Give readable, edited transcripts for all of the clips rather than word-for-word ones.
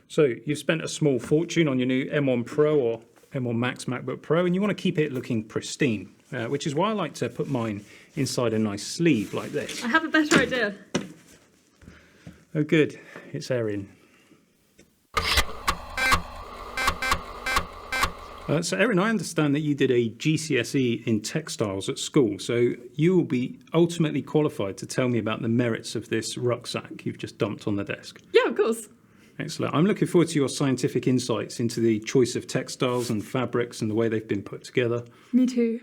So you've spent a small fortune on your new M1 Pro or M1 Max MacBook Pro, and you want to keep it looking pristine, which is why I like to put mine inside a nice sleeve like this. I have a better idea. Oh good, it's Erin. So Erin, I understand that you did a GCSE in textiles at school, so you will be ultimately qualified to tell me about the merits of this rucksack you've just dumped on the desk. Yeah, of course. Excellent. I'm looking forward to your scientific insights into the choice of textiles and fabrics and the way they've been put together. Me too.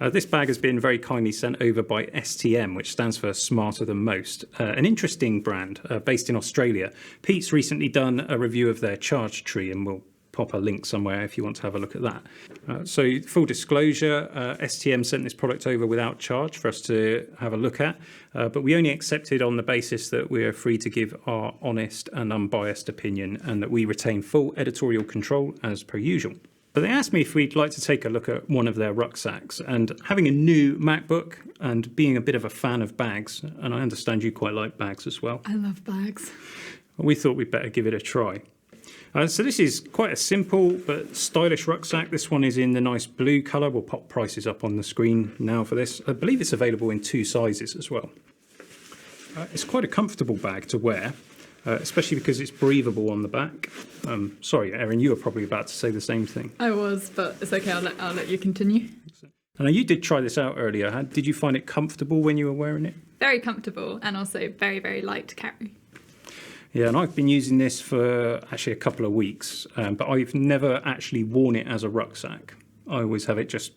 This bag has been very kindly sent over by STM, which stands for Smarter Than Most, an interesting brand based in Australia. Pete's recently done a review of their charge tree, and we'll pop a link somewhere if you want to have a look at that. So full disclosure, STM sent this product over without charge for us to have a look at, but we only accepted on the basis that we're free to give our honest and unbiased opinion and that we retain full editorial control as per usual. But they asked me if we'd like to take a look at one of their rucksacks, and having a new MacBook and being a bit of a fan of bags, and I understand you quite like bags as well. I love bags. We thought we'd better give it a try. So this is quite a simple but stylish rucksack. This one is in the nice blue colour. We'll pop prices up on the screen now for this. I believe it's available in 2 sizes as well. It's quite a comfortable bag to wear, especially because it's breathable on the back. Sorry, Erin, you were probably about to say the same thing. I was, but it's okay. I'll let you continue. Now, you did try this out earlier. Did you find it comfortable when you were wearing it? Very comfortable and also very, very light to carry. Yeah, and I've been using this for actually a couple of weeks, but I've never actually worn it as a rucksack. I always have it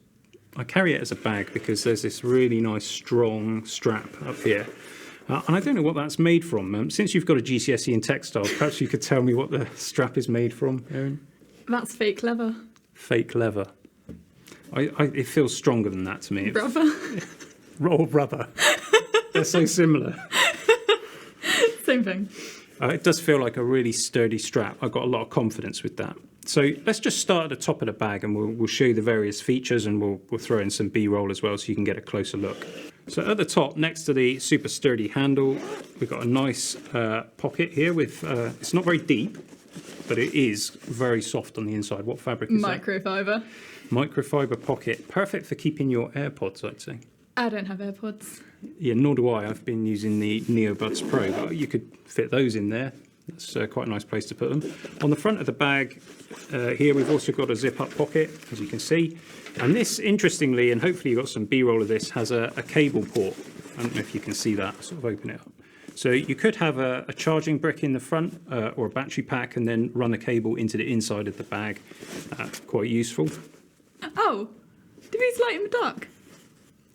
I carry it as a bag because there's this really nice strong strap up here. And I don't know what that's made from. Since you've got a GCSE in textiles, perhaps you could tell me what the strap is made from, Erin? That's fake leather. Fake leather. It feels stronger than that to me. Rubber. Raw rubber. They're so similar. Same thing. It does feel like a really sturdy strap. I've got a lot of confidence with that. So let's just start at the top of the bag and we'll show you the various features, and we'll throw in some B-roll as well so you can get a closer look. So at the top, next to the super sturdy handle, we've got a nice pocket here with, it's not very deep, but it is very soft on the inside. What fabric is that? Microfiber. Microfiber pocket. Perfect for keeping your AirPods, I'd say. I don't have AirPods. Yeah, nor do I. I've been using the NeoBuds Pro, but you could fit those in there. That's quite a nice place to put them. On the front of the bag here, we've also got a zip-up pocket, as you can see. And this, interestingly, and hopefully you've got some B-roll of this, has a cable port. I don't know if you can see that. I'll sort of open it up. So you could have a charging brick in the front or a battery pack and then run the cable into the inside of the bag. Quite useful. Oh, do these light in the dark?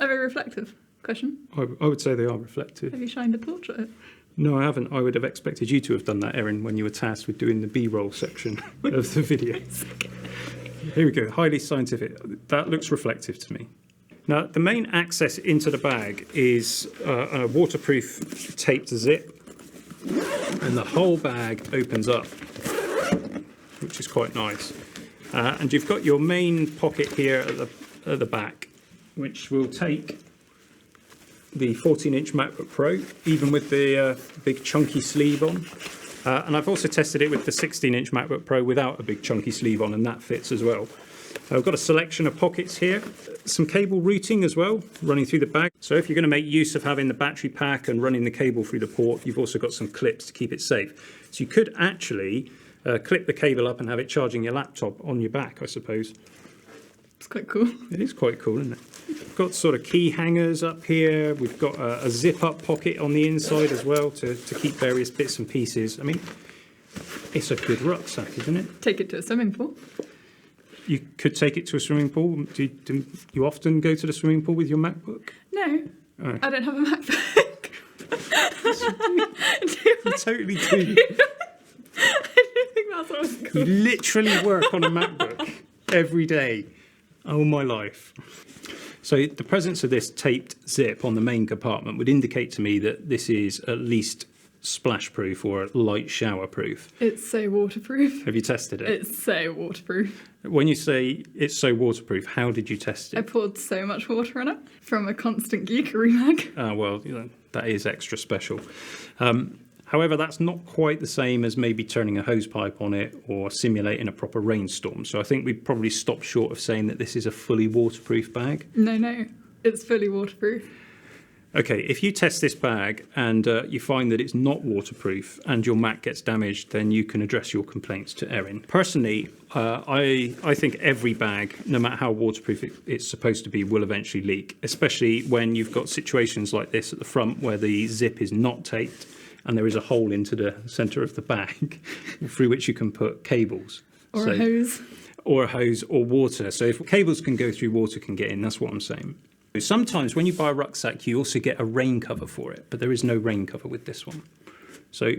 Are they reflective? Question. I would say they are reflective. Have you shined a torch at it? No, I haven't. I would have expected you to have done that, Erin, when you were tasked with doing the B-roll section of the video. Here we go. Highly scientific. That looks reflective to me. Now, the main access into the bag is a waterproof taped zip, and the whole bag opens up, which is quite nice. And you've got your main pocket here at the back, which will take the 14-inch MacBook Pro, even with the big chunky sleeve on. And I've also tested it with the 16-inch MacBook Pro without a big chunky sleeve on, and that fits as well. I've got a selection of pockets here, some cable routing as well, running through the bag. So if you're going to make use of having the battery pack and running the cable through the port, you've also got some clips to keep it safe. So you could actually clip the cable up and have it charging your laptop on your back, I suppose. It's quite cool. It is quite cool, isn't it? We've got sort of key hangers up here. We've got a zip-up pocket on the inside as well to keep various bits and pieces. I mean, it's a good rucksack, isn't it? Take it to a swimming pool. You could take it to a swimming pool. Do you often go to the swimming pool with your MacBook? No, Oh. I don't have a MacBook. You totally do. I don't think that's what it's You called. literally work on a MacBook every day. Oh, my life. So the presence of this taped zip on the main compartment would indicate to me that this is at least splash proof or light shower proof. It's so waterproof. Have you tested it? It's so waterproof. When you say it's so waterproof, how did you test I it? poured so much water in it from a constant Geekery mug. Well, that is extra special. However, that's not quite the same as maybe turning a hose pipe on it or simulating a proper rainstorm. So I think we'd probably stop short of saying that this is a fully waterproof bag. No, it's fully waterproof. Okay, if you test this bag and you find that it's not waterproof and your Mac gets damaged, then you can address your complaints to Erin. Personally, I think every bag, no matter how waterproof it's supposed to be, will eventually leak, especially when you've got situations like this at the front where the zip is not taped and there is a hole into the centre of the bag through which you can put cables. Or a hose. Or a hose or water. So if cables can go through, water can get in, that's what I'm saying. Sometimes when you buy a rucksack, you also get a rain cover for it, but there is no rain cover with this one. So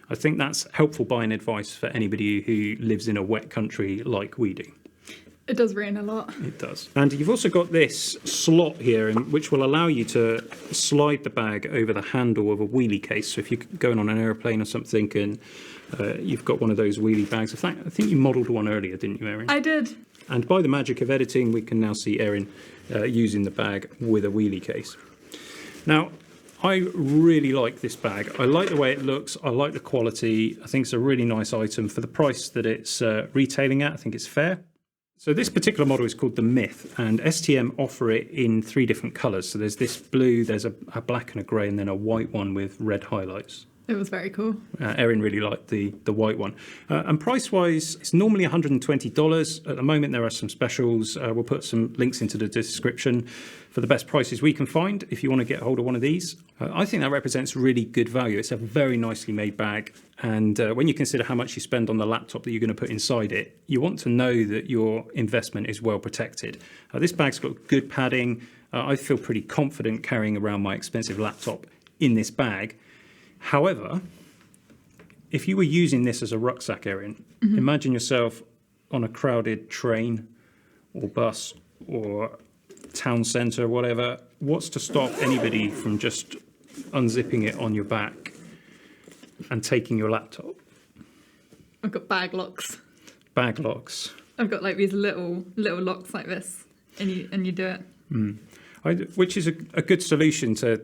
I think that's helpful buying advice for anybody who lives in a wet country like we do. It does rain a lot. It does. And you've also got this slot here, which will allow you to slide the bag over the handle of a wheelie case. So if you're going on an airplane or something and you've got one of those wheelie bags. I think you modelled one earlier, didn't you, Erin? I did. And by the magic of editing, we can now see Erin using the bag with a wheelie case. Now, I really like this bag. I like the way it looks. I like the quality. I think it's a really nice item for the price that it's retailing at. I think it's fair. So this particular model is called the Myth, and STM offer it in 3 different colours. So there's this blue, there's a black and a grey, and then a white one with red highlights. It was very cool. Erin really liked the white one. And price-wise, it's normally $120. At the moment, there are some specials. We'll put some links into the description for the best prices we can find if you want to get hold of one of these. I think that represents really good value. It's a very nicely made bag. And when you consider how much you spend on the laptop that you're going to put inside it, you want to know that your investment is well protected. This bag's got good padding. I feel pretty confident carrying around my expensive laptop in this bag. However, if you were using this as a rucksack, Erin, imagine yourself on a crowded train or bus or town centre, whatever. What's to stop anybody from just unzipping it on your back and taking your laptop? I've got bag locks. Bag locks. I've got like these little locks like this, and you do it. Which is a good solution to,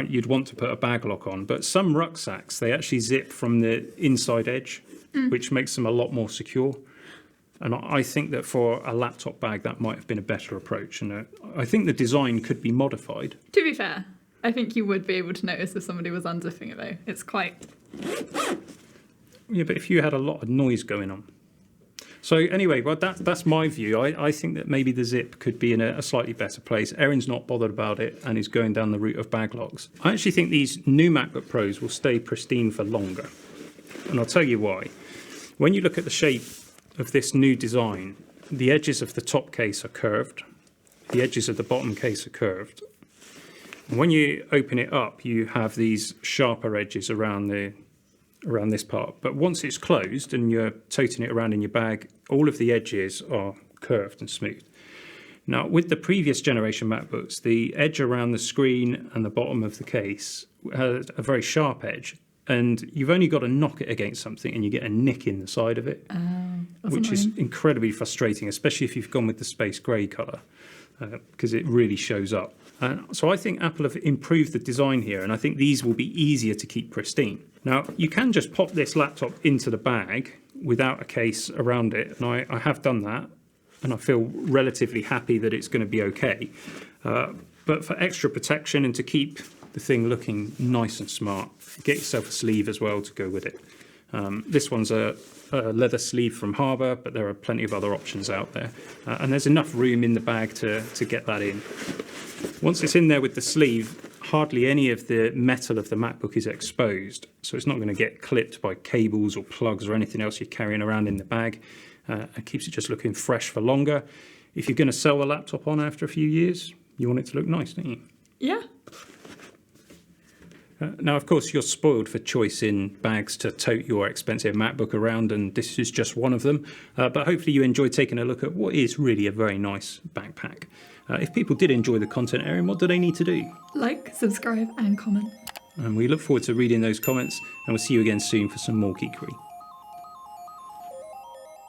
you'd want to put a bag lock on, but some rucksacks, they actually zip from the inside edge, which makes them a lot more secure. And I think that for a laptop bag, that might have been a better approach. And I think the design could be modified. To be fair, I think you would be able to notice if somebody was unzipping it though. It's quite... Yeah, but if you had a lot of noise going on. So anyway, well, that's my view. I think that maybe the zip could be in a slightly better place. Erin's not bothered about it and is going down the route of bag locks. I actually think these new MacBook Pros will stay pristine for longer. And I'll tell you why. When you look at the shape of this new design, the edges of the top case are curved. The edges of the bottom case are curved. And when you open it up, you have these sharper edges around this part. But once it's closed and you're toting it around in your bag, all of the edges are curved and smooth. Now, with the previous generation MacBooks, the edge around the screen and the bottom of the case has a very sharp edge, and you've only got to knock it against something and you get a nick in the side of it, which is incredibly frustrating, especially if you've gone with the space grey colour, because it really shows up. So I think Apple have improved the design here, and I think these will be easier to keep pristine. Now, you can just pop this laptop into the bag without a case around it, and I have done that, and I feel relatively happy that it's going to be okay. But for extra protection and to keep the thing looking nice and smart, get yourself a sleeve as well to go with it. This one's a leather sleeve from Harbour, but there are plenty of other options out there. And there's enough room in the bag to get that in. Once it's in there with the sleeve, hardly any of the metal of the MacBook is exposed, so it's not going to get clipped by cables or plugs or anything else you're carrying around in the bag. It keeps it just looking fresh for longer. If you're going to sell the laptop on after a few years, you want it to look nice, don't you? Yeah. Now, of course, you're spoiled for choice in bags to tote your expensive MacBook around, and this is just one of them. But hopefully you enjoyed taking a look at what is really a very nice backpack. If people did enjoy the content, Erin, what do they need to do? Like, subscribe and comment. And we look forward to reading those comments, and we'll see you again soon for some more Geekery.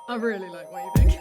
I really like what you think.